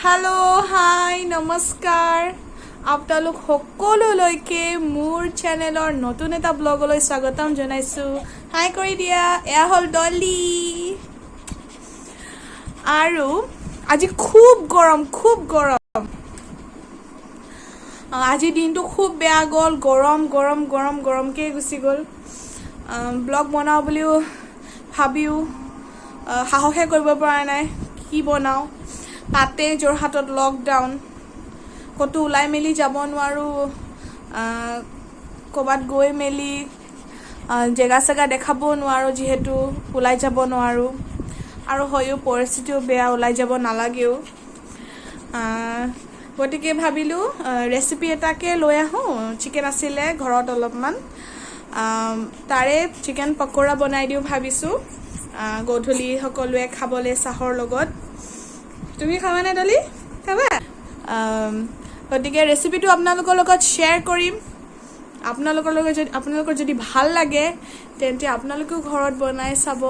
Hello hi नमस्कार आपलोक সকলোলৈকে মোৰ চেনেলৰ নতুন এটা ব্লগলৈ স্বাগতম জনাইছো হাই কৰি দিয়া এয়া হল ডলি আৰু আজি খুব গৰম আজি দিনটো খুব বেয়া গল গৰমকে গুছি গল ব্লগ বনাও বুলিও ভাবিও সাহসে কৰিব পৰা নাই কি বনাও তাতে জোৰহাটত লকডাউন কতো উলাই মেলি যাব নোৱাৰো কবাত গৈ মেলি জেগা সেগা দেখাব নোৱাৰো যেহেতু উলাই যাব নোৱাৰো আৰু হয়ও পৰিস্থিতিও বেয়া উলাই যাব নালাগেও গতিকে ভাবিলো ৰেচিপি এটাকে লৈ আহো চিকেন আছিলে ঘৰত অলপমান তাৰে চিকেন পকোৰা বনাই দিও ভাবিছো গধূলি সকলোৱে খাবলে চাহৰ লগত তুমি খাবা না ডলি খাবা গতিকে ৰেচিপিটো আপোনালোকৰ লগত শেয়াৰ কৰিম আপোনালোকৰ যদি ভাল লাগে তেন্তে আপোনালোকেও ঘৰত বনাই চাব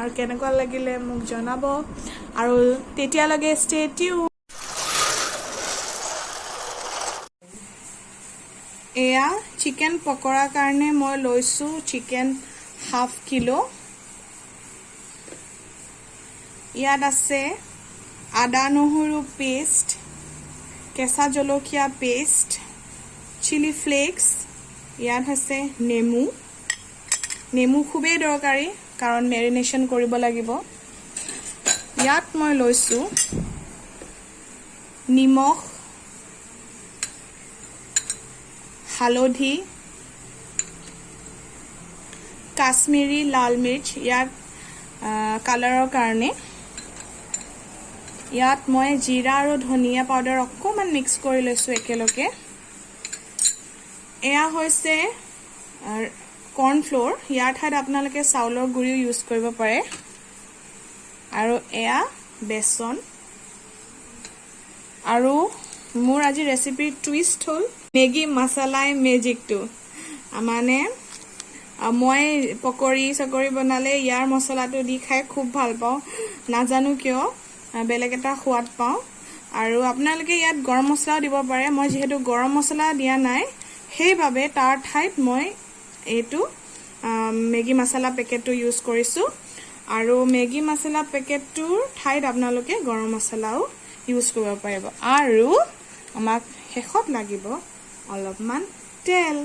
আৰু কেনেকুৱা লাগিলে মোক জনাব আৰু তেতিয়া লাগে ষ্টে টিউন এয়া চিকেন পকোৰা কাৰণে মই লৈছো চিকেন হাফ কিলো ইয়াত আছে আদা নহৰু পেষ্ট কেঁচা জলকীয়া পেষ্ট চিলি ফ্লেক্স ইয়াত আছে নেমু খুবেই দৰকাৰী কাৰণ মেৰিনেশ্যন কৰিব লাগিব ইয়াত মই লৈছো নিমখ হালধি কাশ্মীৰী লাল মিৰ্চ ইয়াত কালাৰৰ কাৰণে ইয়াত মই জিৰা আৰু ধনিয়া পাউডাৰ অকমান মিক্স কৰি লৈছো একেলগে এয়া হৈছে কৰ্ন ফ্লোৰ ইয়াৰ ঠাইত আপোনালোকে চাউলৰ গুড়িও ইউজ কৰিব পাৰে আৰু এয়া বেসন আৰু মোৰ আজি ৰেচিপিৰ টুইষ্ট হল মেগী মছলাই মেজিকটো মানে মই পকৰি সকৰি বনালে ইয়াৰ মছলাটো দি খাই খুব ভাল পাওঁ নাজানো কিয় বেলেগ এটা সোৱাদ পাওঁ আৰু আপোনালোকে ইয়াত গৰম মছলাও দিব পাৰে মই যেহেতু গৰম মছলা দিয়া নাই সেইভাবে তাৰ ঠাইত মই এইটো মেগী মছলা পেকেটটো ইউজ কৰিছো আৰু মেগী মছলা পেকেটটোৰ ঠাইত আপোনালোকে গৰম মছলাও ইউজ কৰিব পাৰিব আৰু আমাক শেষত লাগিব অলপমান তেল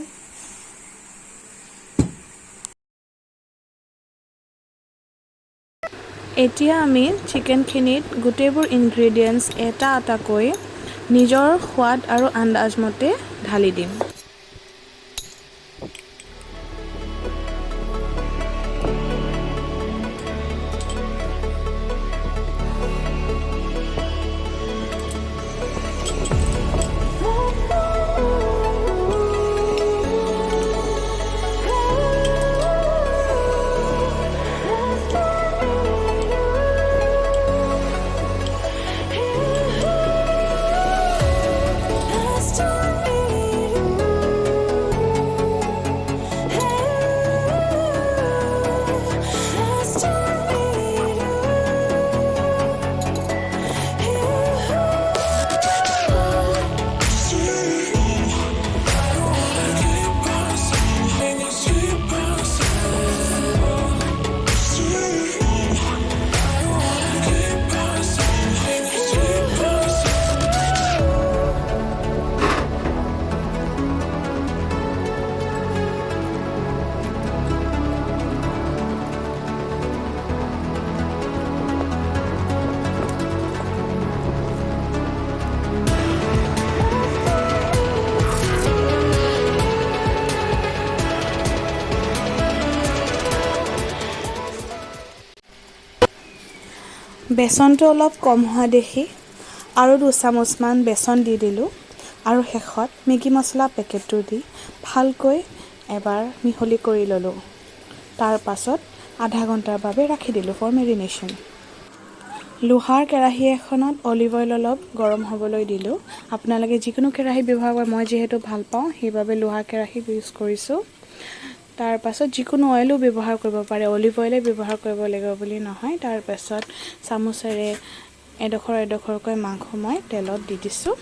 এতিয়া আমি চিকেনখিনিত গোটেইবোৰ ইনগ্ৰেডিয়েন্টস এটা এটাকৈ নিজৰ সোৱাদ আৰু আন্দাজ মতে ঢালি দিম বেসনটো অলপ কম হোৱা দেখি আৰু 2 চামুচমান বেসন দি দিলো আৰু শেষত মেগী মছলা পেকেটটো দি ভালকৈ এবাৰ মিহলি কৰি ললো তাৰ পাছত আধা ঘণ্টাৰ বাবে ৰাখি দিলো ফৰ মেৰিনেশ্যন লোহাৰ কেৰাহী এখনত অলিভ অইল অলপ গৰম হ'বলৈ দিলো আপোনালোকে যিকোনো কেৰাহী ব্যৱহাৰ কৰে মই যেহেতু ভাল পাওঁ সেইবাবে লোহাৰ কেৰাহী ইউজ কৰিছো তাৰ পাছত যিকোনো অইলো ব্যৱহাৰ কৰিব পাৰে অলিভ অইলে ব্যৱহাৰ কৰিব লাগিব বুলি নহয় তাৰ পাছত চামুচেৰে এডোখৰকৈ মাংস মই তেলত দি দিছোঁ।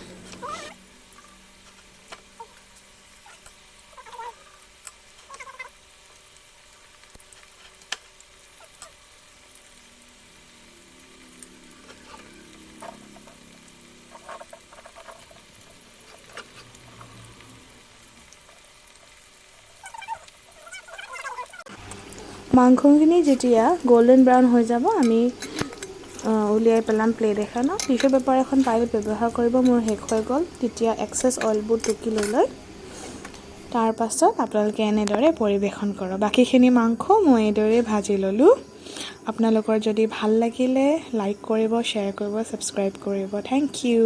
মাংসখিনি যেতিয়া গোল্ডেন ব্ৰাউন হৈ যাব আমি উলিয়াই পেলাম প্লেট এখনত। টিশ্যু পেপাৰ এখন পাৰিলে ব্যৱহাৰ কৰিব। মোৰ শেষ হৈ গ'ল। তেতিয়া এক্সেছ অইলবোৰ টুকি লৈ তাৰ পাছত আপোনালোকে এনেদৰে পৰিৱেশন কৰক। বাকীখিনি মাংস মই এইদৰে ভাজি ল'লোঁ। আপোনালোকৰ যদি ভাল লাগিলে লাইক কৰিব, শ্বেয়াৰ কৰিব, ছাবস্ক্ৰাইব কৰিব। Thank U.